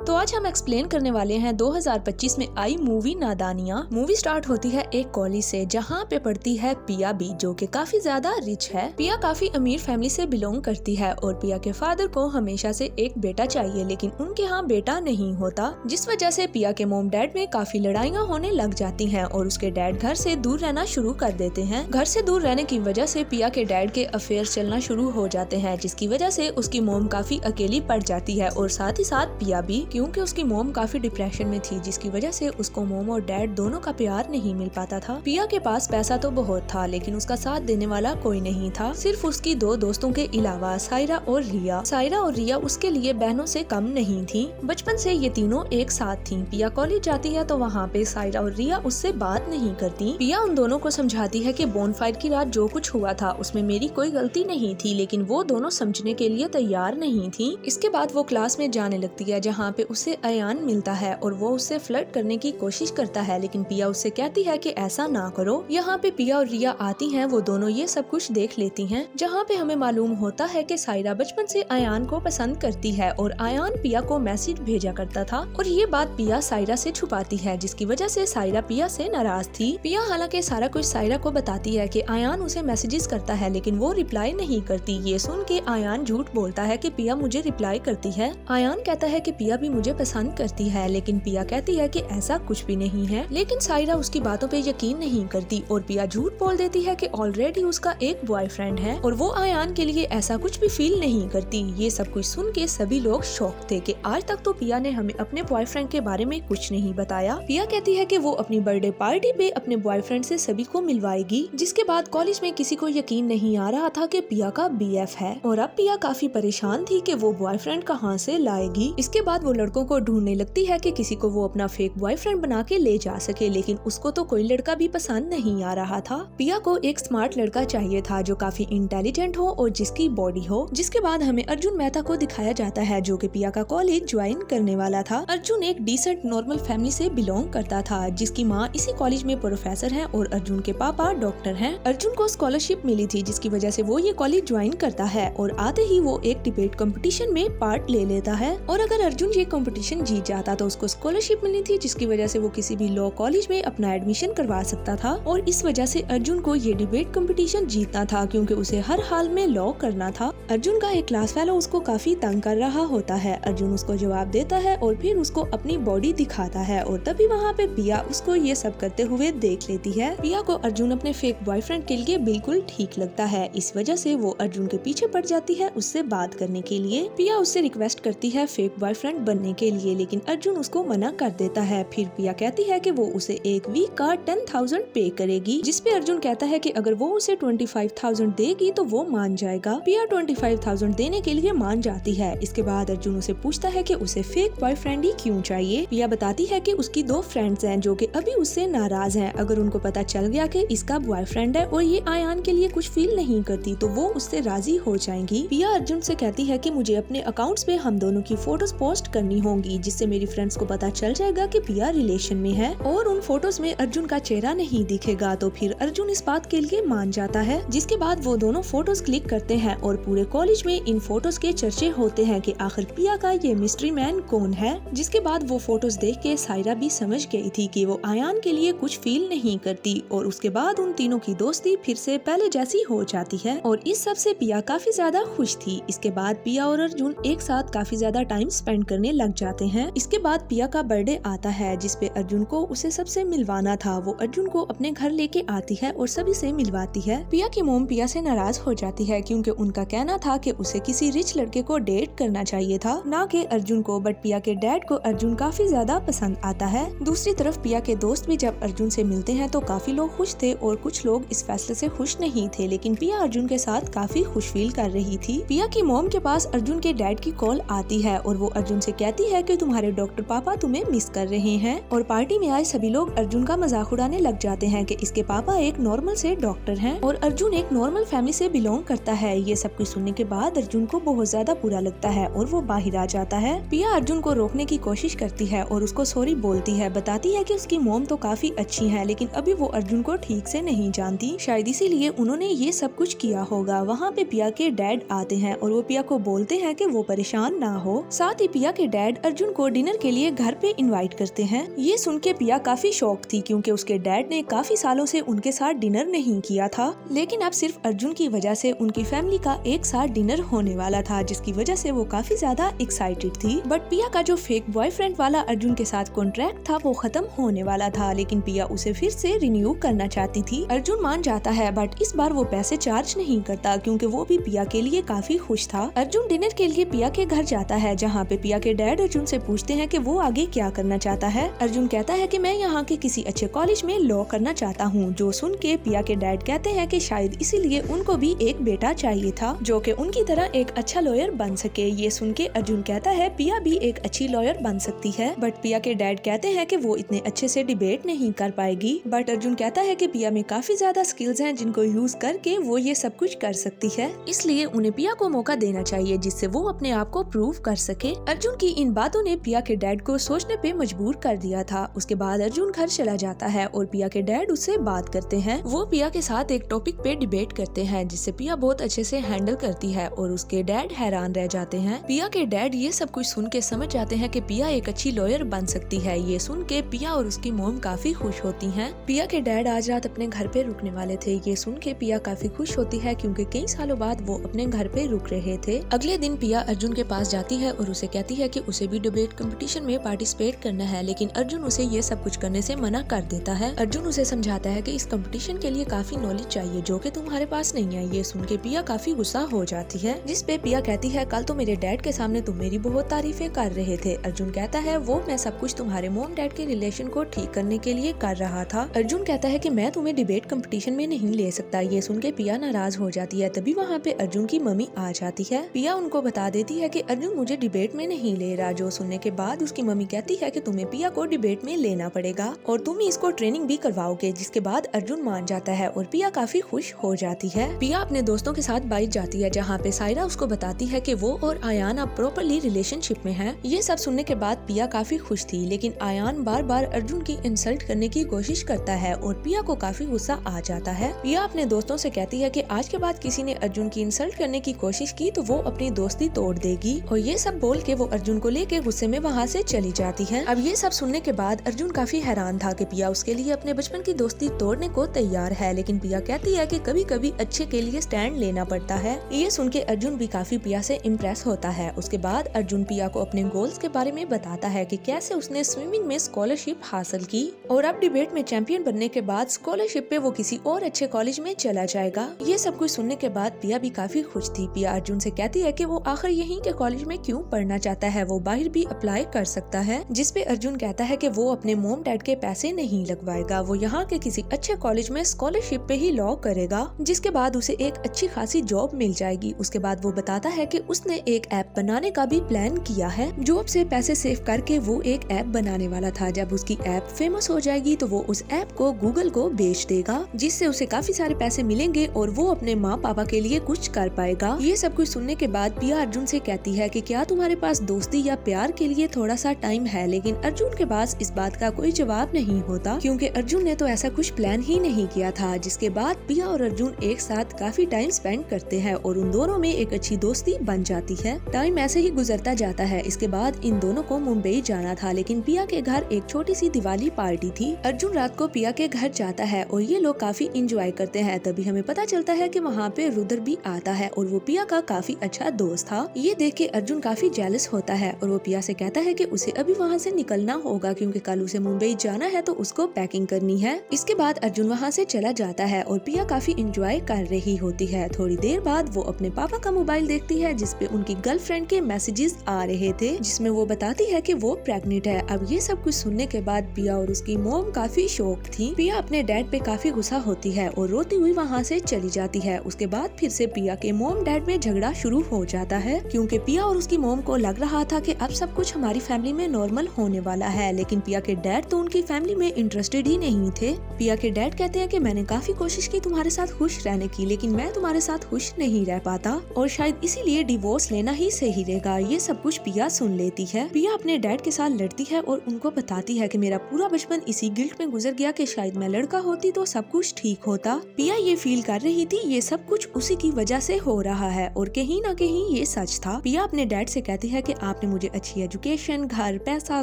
तो आज हम एक्सप्लेन करने वाले हैं 2025 में आई मूवी नादानियाँ। मूवी स्टार्ट होती है एक कॉलेज से जहाँ पे पढ़ती है पिया बी, जो कि काफी ज्यादा रिच है। पिया काफी अमीर फैमिली से बिलोंग करती है और पिया के फादर को हमेशा से एक बेटा चाहिए, लेकिन उनके यहाँ बेटा नहीं होता, जिस वजह से पिया के मोम डैड में काफी लड़ाइयाँ होने लग जाती हैं और उसके डैड घर से दूर रहना शुरू कर देते हैं। घर से दूर रहने की वजह से पिया के डैड के अफेयर चलना शुरू हो जाते हैं, जिसकी वजह से उसकी मोम काफी अकेली पड़ जाती है और साथ ही साथ पिया भी, क्योंकि उसकी मोम काफी डिप्रेशन में थी, जिसकी वजह से उसको मोम और डैड दोनों का प्यार नहीं मिल पाता था। पिया के पास पैसा तो बहुत था, लेकिन उसका साथ देने वाला कोई नहीं था, सिर्फ उसकी दो दोस्तों के अलावा सायरा और रिया। सायरा और रिया उसके लिए बहनों से कम नहीं थी। बचपन से ये तीनों एक साथ थी। पिया कॉलेज जाती है तो वहाँ पे सायरा और रिया उससे बात नहीं करती। पिया उन दोनों को समझाती है कि बोनफायर की रात जो कुछ हुआ था उसमें मेरी कोई गलती नहीं थी, लेकिन वो दोनों समझने के लिए तैयार नहीं थी। इसके बाद वो क्लास में जाने लगती है जहाँ पे उसे अयान मिलता है और वो उससे फ्लर्ट करने की कोशिश करता है, लेकिन पिया उससे कहती है कि ऐसा ना करो। यहाँ पे पिया और रिया आती हैं, वो दोनों ये सब कुछ देख लेती हैं, जहाँ पे हमें मालूम होता है कि सायरा बचपन से अयान को पसंद करती है और अयान पिया को मैसेज भेजा करता था और ये बात पिया सायरा से छुपाती है, जिसकी वजह से सायरा पिया से नाराज थी। पिया हालांकि सारा कुछ सायरा को बताती है कि अयान उसे मैसेजेस करता है, लेकिन वो रिप्लाई नहीं करती। ये सुन के अयान झूठ बोलता है कि पिया मुझे रिप्लाई करती है। अयान कहता है कि पिया भी मुझे पसंद करती है, लेकिन पिया कहती है कि ऐसा कुछ भी नहीं है, लेकिन सायरा उसकी बातों पे यकीन नहीं करती और पिया झूठ बोल देती है कि ऑलरेडी उसका एक बॉयफ्रेंड है और वो अयान के लिए ऐसा कुछ भी फील नहीं करती। ये सब कुछ सुन के सभी लोग शॉक थे कि आज तक तो पिया ने हमें अपने बॉयफ्रेंड के बारे में कुछ नहीं बताया। पिया कहती है कि वो अपनी बर्थडे पार्टी पे अपने बॉयफ्रेंड से सभी को मिलवाएगी। जिसके बाद कॉलेज में किसी को यकीन नहीं आ रहा था कि पिया का बीएफ है और अब पिया काफी परेशान थी कि वो बॉयफ्रेंड कहाँ से लाएगी। इसके बाद वो लड़कों को ढूंढने लगती है कि किसी को वो अपना फेक बॉयफ्रेंड बना के ले जा सके, लेकिन उसको तो कोई लड़का भी पसंद नहीं आ रहा था। पिया को एक स्मार्ट लड़का चाहिए था जो काफी इंटेलिजेंट हो और जिसकी बॉडी हो। जिसके बाद हमें अर्जुन मेहता को दिखाया जाता है, जो कि पिया का कॉलेज ज्वाइन करने वाला था। अर्जुन एक डिसेंट नॉर्मल फैमिली से बिलोंग करता था, जिसकी माँ इसी कॉलेज में प्रोफेसर है और अर्जुन के पापा डॉक्टर हैं। अर्जुन को स्कॉलरशिप मिली थी, जिसकी वजह से वो ये कॉलेज ज्वाइन करता है और आते ही वो एक डिबेट कंपटीशन में पार्ट ले लेता है और अगर अर्जुन ये कंपटीशन जीत जाता तो उसको स्कॉलरशिप मिलनी थी, जिसकी वजह से वो किसी भी लॉ कॉलेज में अपना एडमिशन करवा सकता था और इस वजह से अर्जुन को ये डिबेट कंपटीशन जीतना था, क्योंकि उसे हर हाल में लॉ करना था। अर्जुन का एक क्लास फेलो उसको काफी तंग कर रहा होता है। अर्जुन उसको जवाब देता है और फिर उसको अपनी बॉडी दिखाता है और तभी वहाँ पे पिया उसको ये सब करते हुए देख लेती है। पिया को अर्जुन अपने फेक बॉयफ्रेंड के लिए बिल्कुल ठीक लगता है, इस वजह से वो अर्जुन के पीछे पड़ जाती है उससे बात करने के लिए। पिया उससे रिक्वेस्ट करती है फेक बॉयफ्रेंड बनने के लिए, लेकिन अर्जुन उसको मना कर देता है। फिर पिया कहती है कि वो उसे एक वीक का 10,000 पे करेगी, जिसपे अर्जुन कहता है कि अगर वो उसे 25,000 देगी तो वो मान जाएगा। पिया 25,000 देने के लिए मान जाती है। इसके बाद अर्जुन उसे पूछता है कि उसे फेक बॉयफ्रेंड ही क्यों चाहिए। पिया बताती है कि उसकी दो फ्रेंड्स हैं जो कि अभी उससे नाराज हैं। अगर उनको पता चल गया कि इसका बॉयफ्रेंड है और ये अयान के लिए कुछ फील नहीं करती तो वो उससे राजी हो जाएंगी। पिया अर्जुन से कहती है कि मुझे अपने अकाउंट्स पे हम दोनों की फोटोज पोस्ट करनी होंगी, जिससे मेरी फ्रेंड्स को पता चल जाएगा कि पिया रिलेशन में है और उन फोटोज में अर्जुन का चेहरा नहीं दिखेगा। तो फिर अर्जुन इस बात के लिए मान जाता है। जिसके बाद वो दोनों फोटोज क्लिक करते हैं और पूरे कॉलेज में इन फोटोज के चर्चे होते हैं कि आखिर पिया का ये मिस्ट्री मैन कौन है। जिसके बाद वो फोटोज देख के सायरा भी समझ गई थी कि वो अयान के लिए कुछ फील नहीं करती और उसके बाद उन तीनों की दोस्ती फिर से पहले जैसी हो जाती है और इस सब से पिया काफी ज्यादा खुश थी। इसके बाद पिया और अर्जुन एक साथ काफी ज्यादा टाइम स्पेंड करने लग जाते हैं। इसके बाद पिया का बर्थडे आता है, जिसपे अर्जुन को उसे सबसे मिलवाना था। वो अर्जुन को अपने घर लेके आती है और सभी से मिलवाती है। पिया की मोम पिया से नाराज हो जाती है, क्योंकि उनका कहना था कि उसे किसी रिच लड़के को डेट करना चाहिए था, ना कि अर्जुन को। बट पिया के डैड को अर्जुन काफी ज्यादा पसंद आता है। दूसरी तरफ पिया के दोस्त भी जब अर्जुन से मिलते हैं तो काफी लोग खुश थे और कुछ लोग इस फैसले से खुश नहीं थे, लेकिन पिया अर्जुन के साथ काफी खुश फील कर रही थी। पिया की मोम के पास अर्जुन के डैड की कॉल आती है और वो अर्जुन से कहती है कि तुम्हारे डॉक्टर पापा तुम्हें मिस कर रहे हैं और पार्टी में आए सभी लोग अर्जुन का मजाक उड़ाने लग जाते हैं कि इसके पापा एक नॉर्मल से डॉक्टर हैं और अर्जुन एक नॉर्मल फैमिली से बिलोंग करता है। ये सब कुछ सुनने के बाद अर्जुन को बहुत ज्यादा बुरा लगता है और वो बाहर आ जाता है। पिया अर्जुन को रोकने की कोशिश करती है और उसको सॉरी बोलती है, बताती है कि उसकी मोम तो काफी अच्छी है, लेकिन अभी वो अर्जुन को ठीक से नहीं जानती, शायद इसीलिए उन्होंने ये सब कुछ किया होगा। वहाँ पे पिया के डैड आते हैं और वो पिया को बोलते हैं कि वो परेशान ना हो। साथ ही पिया के डैड अर्जुन को डिनर के लिए घर पे इनवाइट करते हैं। ये सुन के पिया काफी शॉक थी क्योंकि उसके डैड ने काफी सालों से उनके साथ डिनर नहीं किया था, लेकिन अब सिर्फ अर्जुन की वजह से उनकी फैमिली का एक साथ डिनर होने वाला था, जिसकी वजह से वो काफी ज्यादा एक्साइटेड थी। बट पिया का जो फेक बॉयफ्रेंड वाला अर्जुन के साथ कॉन्ट्रैक्ट था वो खत्म होने वाला था, लेकिन पिया उसे फिर से रिन्यू करना चाहती थी। अर्जुन मान जाता है बट इस बार वो पैसे चार्ज नहीं करता क्योंकि वो भी पिया के लिए काफी खुश था। अर्जुन डिनर के लिए पिया के घर जाता है, जहाँ पे पिया के डैड अर्जुन से पूछते हैं कि वो आगे क्या करना चाहता है। अर्जुन कहता है कि मैं यहाँ के किसी अच्छे कॉलेज में लॉ करना चाहता हूँ, जो सुन के पिया के डैड कहते हैं कि शायद इसीलिए उनको भी एक बेटा चाहिए था जो कि उनकी तरह एक अच्छा लॉयर बन सके। ये सुन के अर्जुन कहता है पिया भी एक अच्छी लॉयर बन सकती है, बट पिया के डैड कहते हैं कि वो इतने अच्छे से डिबेट नहीं कर पाएगी। बट अर्जुन कहता है कि पिया में काफी ज्यादा स्किल्स हैं जिनको यूज करके वो ये सब कुछ कर सकती है, इसलिए उन्हें पिया को मौका देना चाहिए जिससे वो अपने आप को प्रूव कर सके। अर्जुन की इन बातों ने पिया के डैड को सोचने पे मजबूर कर दिया था। उसके बाद अर्जुन घर चला जाता है और पिया के डैड उससे बात करते हैं। वो पिया के साथ एक टॉपिक पे डिबेट करते हैं जिससे पिया बहुत अच्छे से हैंडल करती है और उसके डैड हैरान रह जाते हैं। पिया के डैड ये सब कुछ सुन के समझ जाते हैं कि पिया एक अच्छी लॉयर बन सकती है। ये सुन के पिया और उसकी मॉम काफी खुश होती हैं। पिया के डैड आज रात अपने घर पे रुकने वाले थे। ये सुन के पिया काफी खुश होती है क्योंकि कई सालों बाद वो अपने घर पे रुक रहे थे। अगले दिन पिया अर्जुन के पास जाती है और उसे कहती है कि उसे भी डिबेट कंपटीशन में पार्टिसिपेट करना है, लेकिन अर्जुन उसे ये सब कुछ करने से मना कर देता है। अर्जुन उसे समझाता है कि इस कंपटीशन के लिए काफी नॉलेज चाहिए जो कि तुम्हारे पास नहीं है। ये सुन के पिया काफी गुस्सा हो जाती है, जिस पे पिया कहती है कल तो मेरे डैड के सामने तुम मेरी बहुत तारीफें कर रहे थे। अर्जुन कहता है वो मैं सब कुछ तुम्हारे मॉम डैड के रिलेशन को ठीक करने के लिए कर रहा था। अर्जुन कहता है कि मैं तुम्हें डिबेट कंपटीशन में नहीं ले सकता। ये सुन के पिया नाराज हो जाती है। तभी वहाँ पे अर्जुन की मम्मी आ जाती है। पिया उनको बता देती है कि अर्जुन मुझे डिबेट में नहीं ले रहा। जो सुनने के बाद उसकी मम्मी कहती है कि तुम्हें पिया को डिबेट में लेना पड़ेगा और तुम इसको ट्रेनिंग भी करवाओगे, जिसके बाद अर्जुन मान जाता है और पिया काफी खुश हो जाती है। पिया अपने दोस्तों के साथ बाइक जाती है, जहाँ पे सायरा उसको बताती है कि वो और आयान अब प्रॉपरली रिलेशनशिप में हैं। ये सब सुनने के बाद पिया काफी खुश थी, लेकिन आयान बार बार अर्जुन की इंसल्ट करने की कोशिश करता है और पिया को काफी गुस्सा आ जाता है। पिया अपने दोस्तों से कहती है कि आज के बाद किसी ने अर्जुन की इंसल्ट करने की कोशिश की तो वो अपनी दोस्ती तोड़ देगी, और ये सब बोल के वो अर्जुन को लेके गुस्से में वहाँ से चली जाती है। अब ये सब सुनने के बाद अर्जुन काफी हैरान था कि पिया उसके लिए अपने बचपन की दोस्ती तोड़ने को तैयार है, लेकिन पिया कहती है कि कभी कभी अच्छे के लिए स्टैंड लेना पड़ता है। ये सुन के अर्जुन भी काफी पिया से इम्प्रेस होता है। उसके बाद अर्जुन पिया को अपने गोल्स के बारे में बताता है कि कैसे उसने स्विमिंग में स्कॉलरशिप हासिल की और अब डिबेट में चैंपियन बनने के बाद स्कॉलरशिप पे वो किसी और अच्छे कॉलेज में चला जाएगा। ये सब कुछ सुनने के बाद पिया भी काफी खुश थी। पिया अर्जुन से कहती है कि वो आखिर यहीं के कॉलेज में क्यों पढ़ना चाहता है, वो बाहर भी अप्लाई कर सकता है, जिस पे अर्जुन कहता है कि वो अपने मॉम डैड के पैसे नहीं लगवाएगा, वो यहाँ के किसी अच्छे कॉलेज में स्कॉलरशिप पे ही लॉ करेगा, जिसके बाद उसे एक अच्छी खासी जॉब मिल जाएगी। उसके बाद वो बताता है कि उसने एक ऐप बनाने का भी प्लान किया है। जॉब से पैसे सेव करके वो एक ऐप बनाने वाला था। जब उसकी ऐप फेमस हो जाएगी तो वो उस ऐप को गूगल को बेच देगा, जिससे उसे काफी सारे पैसे मिलेंगे और वो अपने माँ पापा के लिए कुछ कर पाएगा। ये सब कुछ सुनने के बाद पिया अर्जुन से कहती है कि क्या तुम्हारे पास दोस्ती या प्यार के लिए थोड़ा सा टाइम है, लेकिन अर्जुन के पास इस बात का कोई जवाब नहीं होता क्योंकि अर्जुन ने तो ऐसा कुछ प्लान ही नहीं किया था। जिसके बाद पिया और अर्जुन एक साथ काफी टाइम स्पेंड करते हैं और उन दोनों में एक अच्छी दोस्ती बन जाती है। टाइम ऐसे ही गुजरता जाता है। इसके बाद इन दोनों को मुंबई जाना था, लेकिन पिया के घर एक छोटी सी दिवाली पार्टी थी। अर्जुन रात को पिया के घर जाता है और ये लोग काफी इंजॉय करते हैं। तभी हमें पता चलता है कि वहाँ पे रुद्र भी आता है और वो पिया का काफी अच्छा दोस्त था। ये देख के अर्जुन काफी जेलस होता है और वो पिया से कहता है कि उसे अभी वहाँ से निकलना होगा क्योंकि कल उसे मुंबई जाना है तो उसको पैकिंग करनी है। इसके बाद अर्जुन वहाँ से चला जाता है और पिया काफी इंजॉय कर रही होती है। थोड़ी देर बाद वो अपने पापा का मोबाइल देखती है जिसपे उनकी गर्लफ्रेंड के मैसेजेस आ रहे थे, जिसमें वो बताती है कि वो प्रेग्नेंट है। अब ये सब कुछ सुनने के बाद पिया और उसकी मॉम काफी शॉक थी। पिया अपने डैड पे काफी गुस्सा होती है और रोती हुई वहाँ से चली जाती है। उसके बाद फिर से पिया के मॉम डैड में झगड़ा शुरू हो जाता है क्योंकि पिया और उसकी मॉम को लग रहा था कि अब सब कुछ हमारी फैमिली में नॉर्मल होने वाला है, लेकिन पिया के डैड तो उनकी फैमिली में इंटरेस्टेड ही नहीं थे। पिया के डैड कहते हैं कि मैंने काफी कोशिश की तुम्हारे साथ खुश रहने की, लेकिन मैं तुम्हारे साथ खुश नहीं रह पाता और शायद इसीलिए डिवोर्स लेना ही सही रहेगा। ये सब कुछ पिया सुन लेती है। पिया अपने डैड के साथ लड़ती है और उनको बताती है कि मेरा पूरा बचपन इसी गिल्ट में गुजर गया कि शायद मैं लड़का होती तो सब कुछ ठीक होता। पिया ये फील कर रही थी ये सब कुछ उसी की वजह से हो रहा है और कहीं ना कहीं ये सच था। पिया अपने डैड से कहती है कि आप आपने मुझे अच्छी एजुकेशन, घर, पैसा,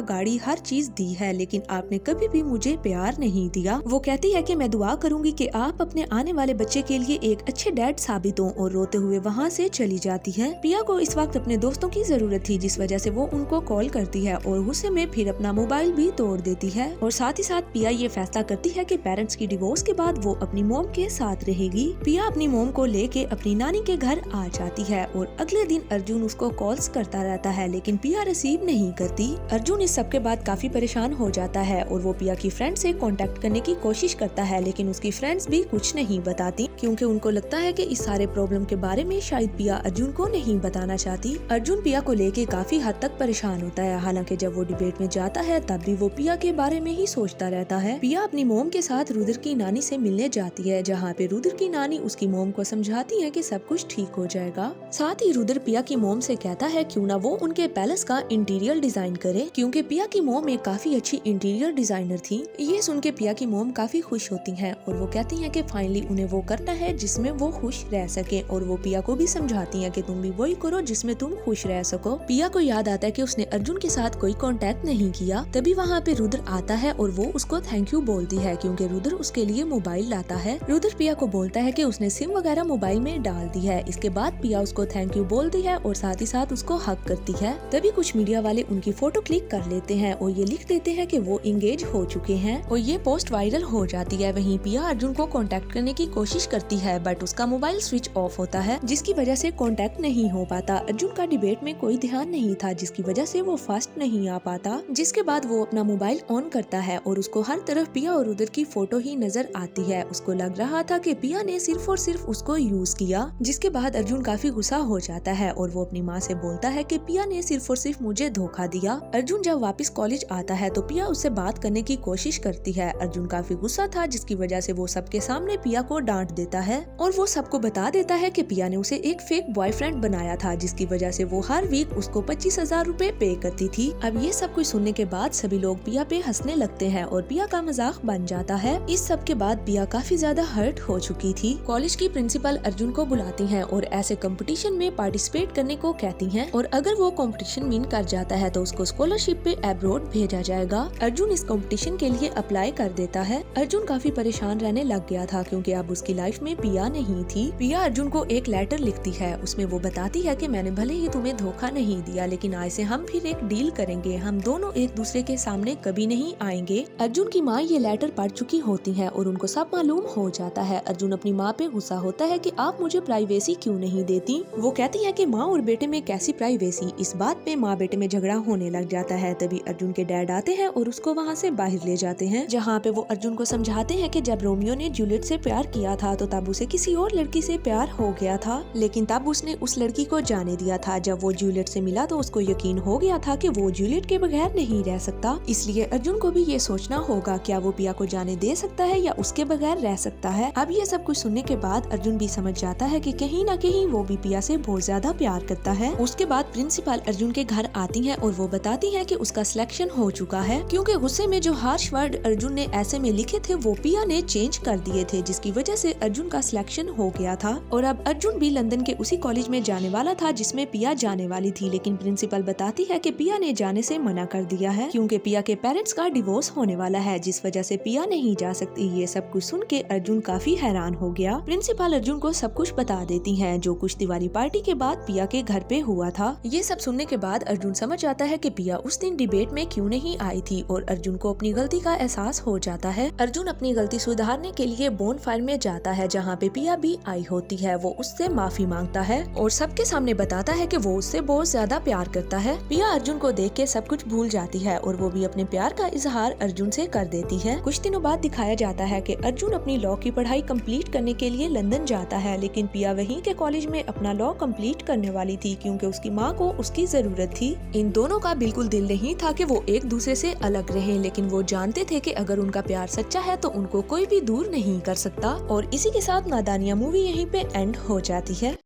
गाड़ी, हर चीज दी है, लेकिन आपने कभी भी मुझे प्यार नहीं दिया। वो कहती है कि मैं दुआ करूंगी कि आप अपने आने वाले बच्चे के लिए एक अच्छे डैड साबित हो, और रोते हुए वहाँ से चली जाती है। पिया को इस वक्त अपने दोस्तों की जरूरत थी, जिस वजह से वो उनको कॉल करती है और गुस्से में फिर अपना मोबाइल भी तोड़ देती है। और साथ ही साथ पिया ये फैसला करती है कि पेरेंट्स की डिवोर्स के बाद वो अपनी मोम के साथ रहेगी। पिया अपनी मोम को लेके अपनी नानी के घर आ जाती है और अगले दिन अर्जुन उसको कॉल्स करता रहता है, लेकिन पिया रिसीव नहीं करती। अर्जुन इस सब के बाद काफी परेशान हो जाता है और वो पिया की फ्रेंड से कांटेक्ट करने की कोशिश करता है, लेकिन उसकी फ्रेंड्स भी कुछ नहीं बताती, क्योंकि उनको लगता है कि इस सारे प्रॉब्लम के बारे में शायद पिया अर्जुन को नहीं बताना चाहती। अर्जुन पिया को लेके काफी हद तक परेशान होता है, हालांकि जब वो डिबेट में जाता है तब भी वो पिया के बारे में ही सोचता रहता है। पिया अपनी मोम के साथ रुद्र की नानी से मिलने जाती है, जहाँ पे रुद्र की नानी उसकी मोम को समझाती है कि सब कुछ ठीक हो जाएगा। साथ ही रुद्र पिया की मोम से कहता है क्यों ना वो उनके पैलेस का इंटीरियर डिजाइन करे, क्योंकि पिया की मोम एक काफी अच्छी इंटीरियर डिजाइनर थी। ये सुन के पिया की मोम काफी खुश होती है और वो कहती है कि फाइनली उन्हें वो करना है जिसमें वो खुश रह सके, और वो पिया को भी समझाती है कि तुम भी वही करो जिसमें तुम खुश रह सको। पिया को याद आता है कि उसने अर्जुन के साथ कोई कांटेक्ट नहीं किया। तभी वहाँ पे रुद्र आता है और वो उसको थैंक यू बोलती है, क्योंकि रुद्र उसके लिए मोबाइल लाता है। रुद्र पिया को बोलता है कि उसने सिम वगैरह मोबाइल में डाल दी है। इसके बाद पिया उसको थैंक यू बोलती है और साथ ही साथ उसको हक करती है। तभी कुछ मीडिया वाले उनकी फोटो क्लिक कर लेते हैं और ये लिख देते हैं कि वो इंगेज हो चुके हैं, और ये पोस्ट वायरल हो जाती है। वहीं पिया अर्जुन को कांटेक्ट करने की कोशिश करती है, बट उसका मोबाइल स्विच ऑफ होता है, जिसकी वजह से कांटेक्ट नहीं हो पाता। अर्जुन का डिबेट में कोई ध्यान नहीं था, जिसकी वजह से वो फास्ट नहीं आ पाता। जिसके बाद वो अपना मोबाइल ऑन करता है और उसको हर तरफ पिया और रुद्र की फोटो ही नजर आती है। उसको लग रहा था कि पिया ने सिर्फ और सिर्फ उसको यूज किया। जिसके बाद अर्जुन काफी गुस्सा हो जाता है और वो अपनी माँ से बोलता है कि पिया ने सिर्फ और सिर्फ मुझे धोखा दिया। अर्जुन जब वापस कॉलेज आता है तो पिया उससे बात करने की कोशिश करती है। अर्जुन काफी गुस्सा था, जिसकी वजह से वो सबके सामने पिया को डांट देता है और वो सबको बता देता है कि पिया ने उसे एक फेक बॉयफ्रेंड बनाया था, जिसकी वजह से वो हर वीक उसको 25,000 रूपए पे करती थी। अब ये सब कुछ सुनने के बाद सभी लोग पिया पे हंसने लगते हैं और पिया का मजाक बन जाता है। इस सब के बाद पिया काफी ज्यादा हर्ट हो चुकी थी। कॉलेज की प्रिंसिपल अर्जुन को बुलाती है और ऐसे कंपटीशन में पार्टिसिपेट करने को कहती है, और अगर वो कंपटीशन विन कर जाता है तो उसको स्कॉलरशिप पे अब्रॉड भेजा जाएगा। अर्जुन इस कंपटीशन के लिए अप्लाई कर देता है। अर्जुन काफी परेशान रहने लग गया था, क्योंकि अब उसकी लाइफ में पिया नहीं थी। पिया अर्जुन को एक लेटर लिखती है, उसमें वो बताती है कि मैंने भले ही तुम्हें धोखा नहीं दिया, लेकिन आज से हम फिर एक डील करेंगे, हम दोनों एक दूसरे के सामने कभी नहीं आएंगे। अर्जुन की माँ ये लेटर पढ़ चुकी होती है और उनको सब मालूम हो जाता है। अर्जुन अपनी माँ पे गुस्सा होता है कि आप मुझे प्राइवेसी क्यों नहीं देती। वो कहती है कि माँ और बेटे में कैसी प्राइवेसी। इस बात पे माँ बेटे में झगड़ा होने लग जाता है। तभी अर्जुन के डैड आते हैं और उसको वहाँ से बाहर ले जाते हैं, जहाँ पे वो अर्जुन को समझाते हैं कि जब रोमियो ने जूलियट से प्यार किया था तो तब उसे किसी और लड़की से प्यार हो गया था, लेकिन तब उसने उस लड़की को जाने दिया था। जब वो जूलियट से मिला तो उसको यकीन हो गया था कि वो जूलियट के बगैर नहीं रह सकता, इसलिए अर्जुन को भी ये सोचना होगा क्या वो पिया को जाने दे सकता है या उसके बगैर रह सकता है। अब ये सब कुछ सुनने के बाद अर्जुन भी समझ जाता है कि कहीं ना कहीं वो भी पिया से बहुत ज्यादा प्यार करता है। उसके बाद प्रिंसिपल अर्जुन के घर आती है और वो बताती है कि उसका सिलेक्शन हो चुका है, क्योंकि गुस्से में जो हार्श वर्ड अर्जुन ने ऐसे में लिखे थे वो पिया ने चेंज कर दिए थे, जिसकी वजह से अर्जुन का सिलेक्शन हो गया था। और अब अर्जुन भी लंदन के उसी कॉलेज में जाने वाला था जिसमें पिया जाने वाली थी, लेकिन प्रिंसिपल बताती है कि पिया ने जाने से मना कर दिया है, क्योंकि पिया के पेरेंट्स का डिवोर्स होने वाला है, जिस वजह से पिया नहीं जा सकती। ये सब कुछ सुन के अर्जुन काफी हैरान हो गया। प्रिंसिपल अर्जुन को सब कुछ बता देती है, जो कुछ दिवाली पार्टी के बाद पिया के घर पे हुआ था। ये सब सुनने के बाद अर्जुन समझ आता है कि पिया उस दिन डिबेट में क्यों नहीं आई थी, और अर्जुन को अपनी गलती का एहसास हो जाता है। अर्जुन अपनी गलती सुधारने के लिए बोनफायर में जाता है, जहाँ पे पिया भी आई होती है। वो उससे माफी मांगता है और सबके सामने बताता है कि वो उससे बहुत ज्यादा प्यार करता है। पिया अर्जुन को देख के सब कुछ भूल जाती है और वो भी अपने प्यार का इजहार अर्जुन से कर देती है। कुछ दिनों बाद दिखाया जाता है कि अर्जुन अपनी लॉ की पढ़ाई कंप्लीट करने के लिए लंदन जाता है, लेकिन पिया वहीं के कॉलेज में अपना लॉ कंप्लीट करने वाली थी, क्योंकि उसकी माँ को उसकी जरूरत थी। इन दोनों का बिल्कुल दिल नहीं था कि वो एक दूसरे से अलग रहे, लेकिन वो जानते थे कि अगर उनका प्यार सच्चा है तो उनको कोई भी दूर नहीं कर सकता। और इसी के साथ नादानिया मूवी यहीं पे एंड हो जाती है।